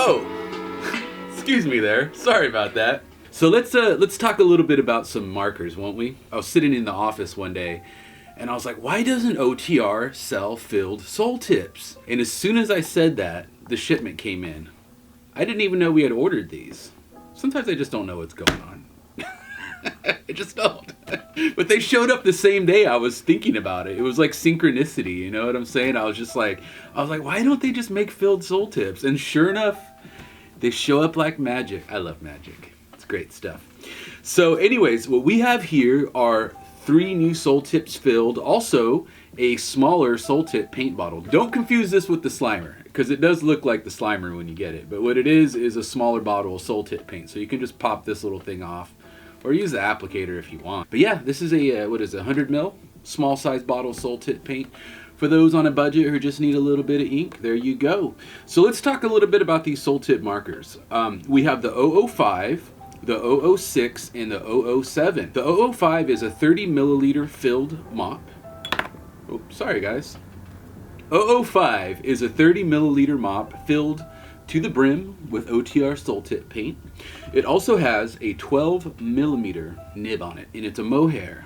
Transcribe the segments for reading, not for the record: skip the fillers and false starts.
Whoa! Excuse me there. Sorry about that. So let's talk a little bit about some markers, won't we? I was sitting in the office one day and I was like, why doesn't OTR sell filled soul tips? And as soon as I said that, the shipment came in. I didn't even know we had ordered these. Sometimes I just don't know what's going on. I just don't. But they showed up the same day I was thinking about it. It was like synchronicity, you know what I'm saying? I was like, why don't they just make filled soul tips? And sure enough, they show up like magic. I love magic. It's great stuff. So anyways, what we have here are 3 new soul tips filled. Also, a smaller soul tip paint bottle. Don't confuse this with the Slimer, because it does look like the Slimer when you get it. But what it is a smaller bottle of soul tip paint. So you can just pop this little thing off or use the applicator if you want. But yeah, this is a, 100 ml small size bottle of soul tip paint. For those on a budget who just need a little bit of ink, there you go. So let's talk a little bit about these soul tip markers. We have the 005, the 006, and the 007. The 005 is a 30 milliliter filled mop. Oh, sorry guys. 005 is a 30 milliliter mop filled to the brim with OTR Soul Tip paint. It also has a 12 millimeter nib on it, and it's a mohair.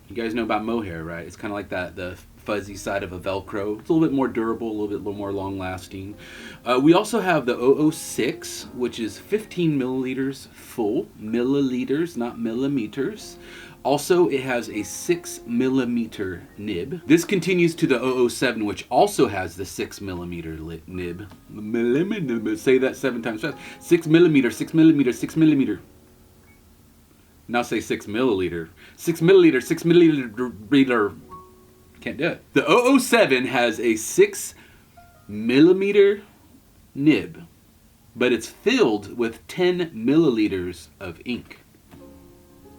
You guys know about mohair, right? It's kind of like that, the fuzzy side of a Velcro. It's a little bit more durable, a little bit more long lasting. We also have the 006, which is 15 milliliters full, milliliters, not millimeters. Also, it has a 6 millimeter nib. This continues to the 007, which also has the 6 millimeter nib. Say that 7 times fast. 6 millimeter, 6 millimeter, 6 millimeter. Now say 6 milliliter. 6 milliliter, 6 milliliter. Can't do it. The 007 has a 6 millimeter nib, but it's filled with 10 milliliters of ink.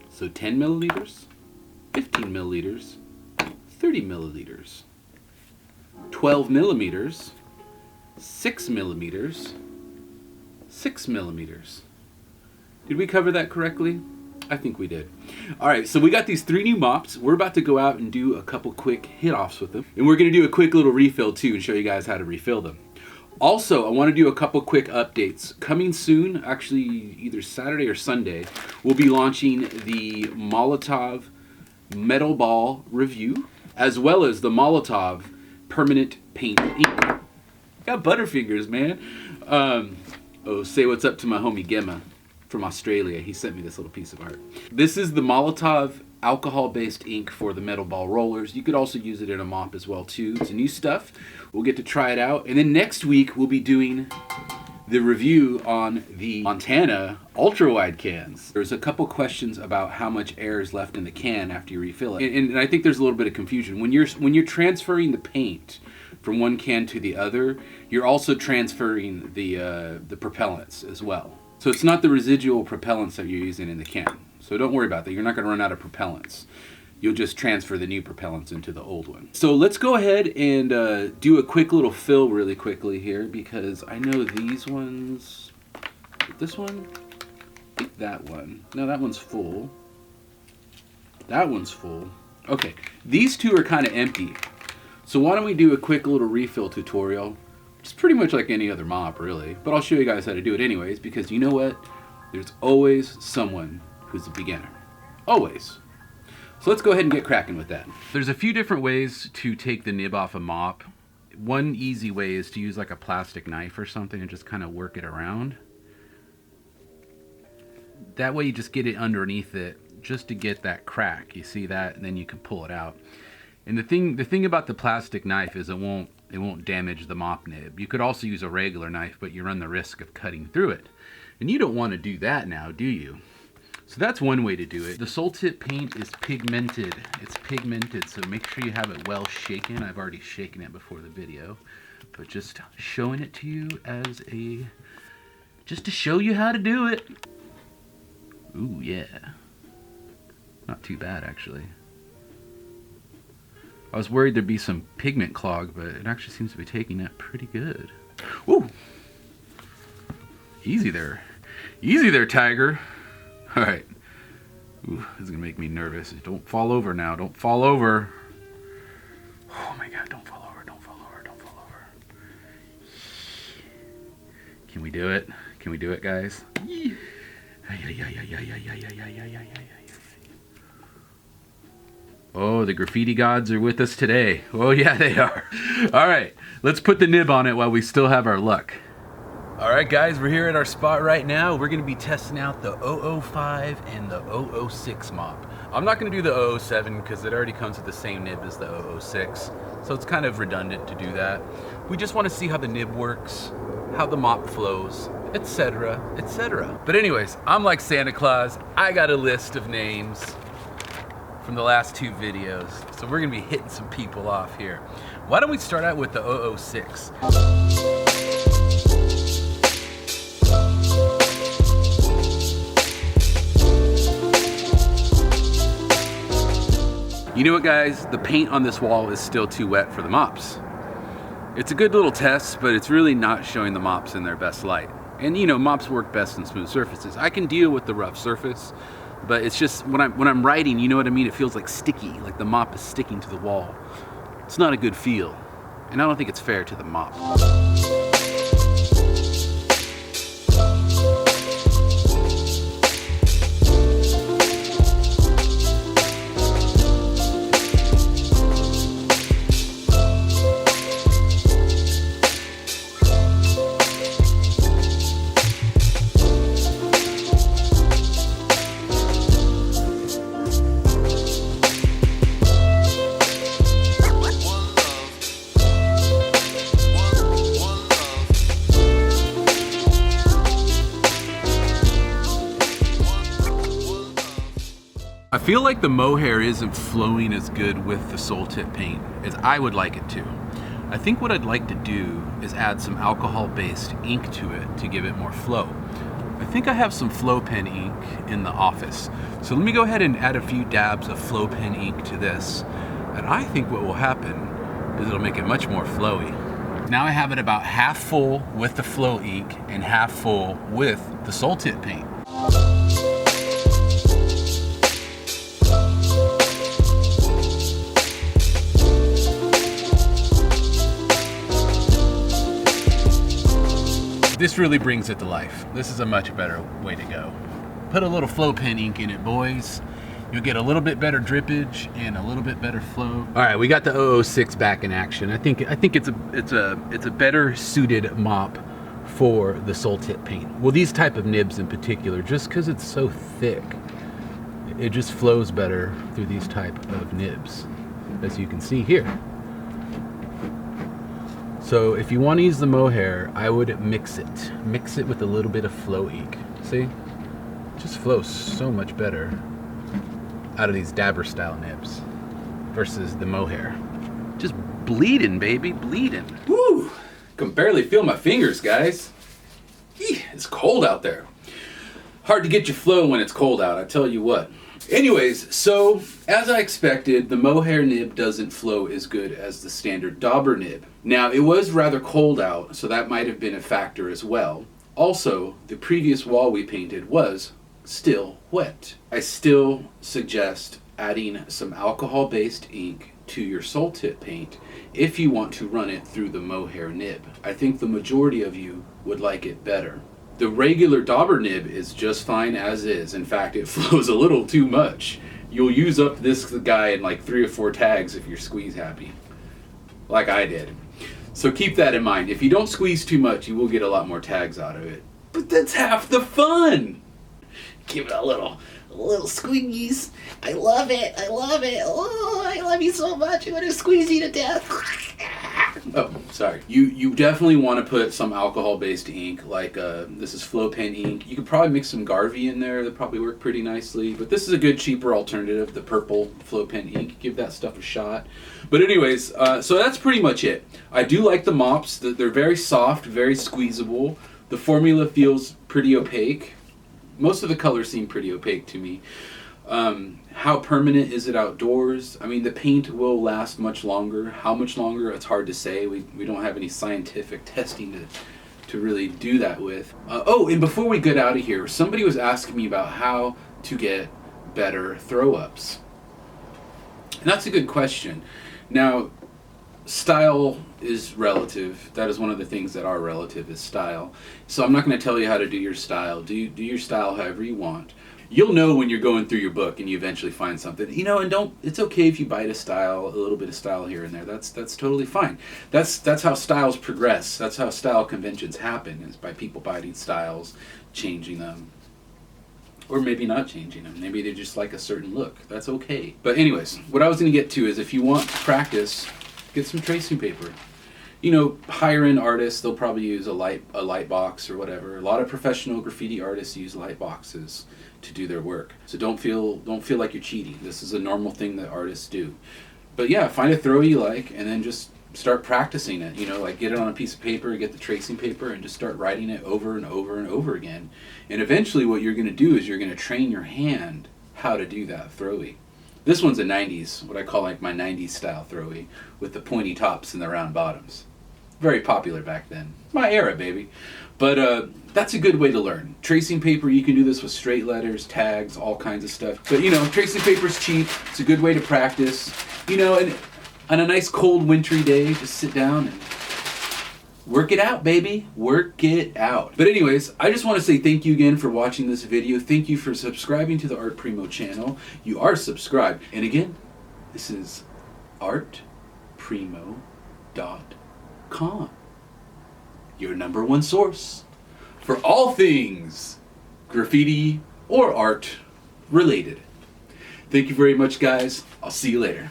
So 10 milliliters, 15 milliliters, 30 milliliters, 12 millimeters, 6 millimeters, 6 millimeters. Did we cover that correctly? I think we did. All right, so we got these 3 new mops. We're about to go out and do a couple quick hit-offs with them. And we're gonna do a quick little refill too and show you guys how to refill them. Also, I want to do a couple quick updates. Coming soon, actually either Saturday or Sunday, we'll be launching the Molotov Metal Ball review, as well as the Molotov Permanent Paint Ink. Got butterfingers, man. Say what's up to my homie Gemma from Australia. He sent me this little piece of art. This is the Molotov alcohol-based ink for the metal ball rollers. You could also use it in a mop as well too. It's new stuff. We'll get to try it out. And then next week we'll be doing the review on the Montana ultra wide cans. There's a couple questions about how much air is left in the can after you refill it. And I think there's a little bit of confusion. When you're transferring the paint from one can to the other, you're also transferring the propellants as well. So it's not the residual propellants that you're using in the can. So don't worry about that. You're not going to run out of propellants. You'll just transfer the new propellants into the old one. So let's go ahead and do a quick little fill really quickly here, because I know these ones, this one, I think that one. No, that one's full. That one's full. Okay, these 2 are kind of empty. So why don't we do a quick little refill tutorial? It's pretty much like any other mop, really. But I'll show you guys how to do it anyways, because you know what? There's always someone who's a beginner. Always. So let's go ahead and get cracking with that. There's a few different ways to take the nib off a mop. One easy way is to use like a plastic knife or something and just kind of work it around. That way you just get it underneath it just to get that crack. You see that? And then you can pull it out. And the thing about the plastic knife is it won't damage the mop nib. You could also use a regular knife, but you run the risk of cutting through it. And you don't want to do that now, do you? So that's one way to do it. The Soul Tip paint is pigmented. It's pigmented, so make sure you have it well shaken. I've already shaken it before the video, but just showing it to you as just to show you how to do it. Ooh, yeah. Not too bad, actually. I was worried there'd be some pigment clog, but it actually seems to be taking that pretty good. Woo! Easy there. Easy there, Tiger. All right. Ooh, this is gonna make me nervous. Don't fall over now. Don't fall over. Oh my God, don't fall over, don't fall over, don't fall over. Can we do it? Can we do it, guys? Oh, the graffiti gods are with us today. Oh yeah, they are. All right, let's put the nib on it while we still have our luck. All right, guys, we're here at our spot right now. We're gonna be testing out the 005 and the 006 mop. I'm not gonna do the 007 because it already comes with the same nib as the 006, so it's kind of redundant to do that. We just wanna see how the nib works, how the mop flows, etc., etc. But anyways, I'm like Santa Claus. I got a list of names from the last 2 videos, so we're gonna be hitting some people off here. Why don't we start out with the 006? You know what, guys? The paint on this wall is still too wet for the mops. It's a good little test, but it's really not showing the mops in their best light. And you know, mops work best in smooth surfaces. I can deal with the rough surface, but it's just when I'm writing, you know what I mean? It feels like sticky, like the mop is sticking to the wall. It's not a good feel, and I don't think it's fair to the mop. I feel like the mohair isn't flowing as good with the Soul Tip paint as I would like it to. I think what I'd like to do is add some alcohol-based ink to it to give it more flow. I think I have some Flow Pen ink in the office. So let me go ahead and add a few dabs of Flow Pen ink to this. And I think what will happen is it'll make it much more flowy. Now I have it about half full with the Flow ink and half full with the Soul Tip paint. This really brings it to life. This is a much better way to go. Put a little Flow Pen ink in it, boys. You'll get a little bit better drippage and a little bit better flow. All right, we got the 006 back in action. I think it's a better suited mop for the Soul Tip paint. Well, these type of nibs in particular, just because it's so thick, it just flows better through these type of nibs, as you can see here. So if you want to use the mohair, I would mix it with a little bit of Flow ink. See, it just flows so much better out of these dabber style nibs versus the mohair. Just bleeding, baby, bleeding. Woo! Can barely feel my fingers, guys. It's cold out there. Hard to get your flow when it's cold out, I tell you what. Anyways, so as I expected, the mohair nib doesn't flow as good as the standard dauber nib. Now, it was rather cold out, so that might have been a factor as well. Also, the previous wall we painted was still wet. I still suggest adding some alcohol-based ink to your Soul Tip paint if you want to run it through the mohair nib. I think the majority of you would like it better. The regular dauber nib is just fine as is. In fact, it flows a little too much. You'll use up this guy in like 3 or 4 tags if you're squeeze happy, like I did. So keep that in mind. If you don't squeeze too much, you will get a lot more tags out of it. But that's half the fun. Give it a little squeeze. I love it. I love it. Oh, I love you so much. I'm gonna squeeze you to death. Oh, sorry. You definitely want to put some alcohol-based ink, like this is Flow Pen ink. You could probably mix some Garvey in there. That probably work pretty nicely. But this is a good, cheaper alternative, the purple Flow Pen ink. Give that stuff a shot. But anyways, so that's pretty much it. I do like the mops. They're very soft, very squeezable. The formula feels pretty opaque. Most of the colors seem pretty opaque to me. How permanent is it outdoors? I mean, the paint will last much longer. How much longer? It's hard to say. We don't have any scientific testing to really do that with. Oh, and before we get out of here, somebody was asking me about how to get better throw-ups. And that's a good question. Now, style is relative. That is one of the things that are relative, is style. So I'm not going to tell you how to do your style. Do your style however you want. You'll know when you're going through your book and you eventually find something, and it's okay if you bite a little bit of style here and there. That's totally fine. That's how styles progress. That's how style conventions happen, is by people biting styles, changing them, or maybe not changing them. Maybe they just like a certain look. That's okay. But anyways, what I was going to get to is, if you want to practice, get some tracing paper. Higher end artists, they'll probably use a light box or whatever. A lot of professional graffiti artists use light boxes to do their work. So don't feel like you're cheating. This is a normal thing that artists do. But yeah, find a throw you like, and then just start practicing it. Like get it on a piece of paper, get the tracing paper, and just start writing it over and over and over again. And eventually what you're going to do is you're going to train your hand how to do that throwy. This one's a 90s, what I call like my 90s style throwy, with the pointy tops and the round bottoms. Very popular back then. My era, baby. But that's a good way to learn. Tracing paper, you can do this with straight letters, tags, all kinds of stuff. But tracing paper's cheap. It's a good way to practice. And on a nice cold wintry day, just sit down and work it out, baby. Work it out. But anyways, I just want to say thank you again for watching this video. Thank you for subscribing to the Art Primo channel. You are subscribed. And again, this is artprimo.com, your #1 source for all things graffiti or art related. Thank you very much, guys. I'll see you later.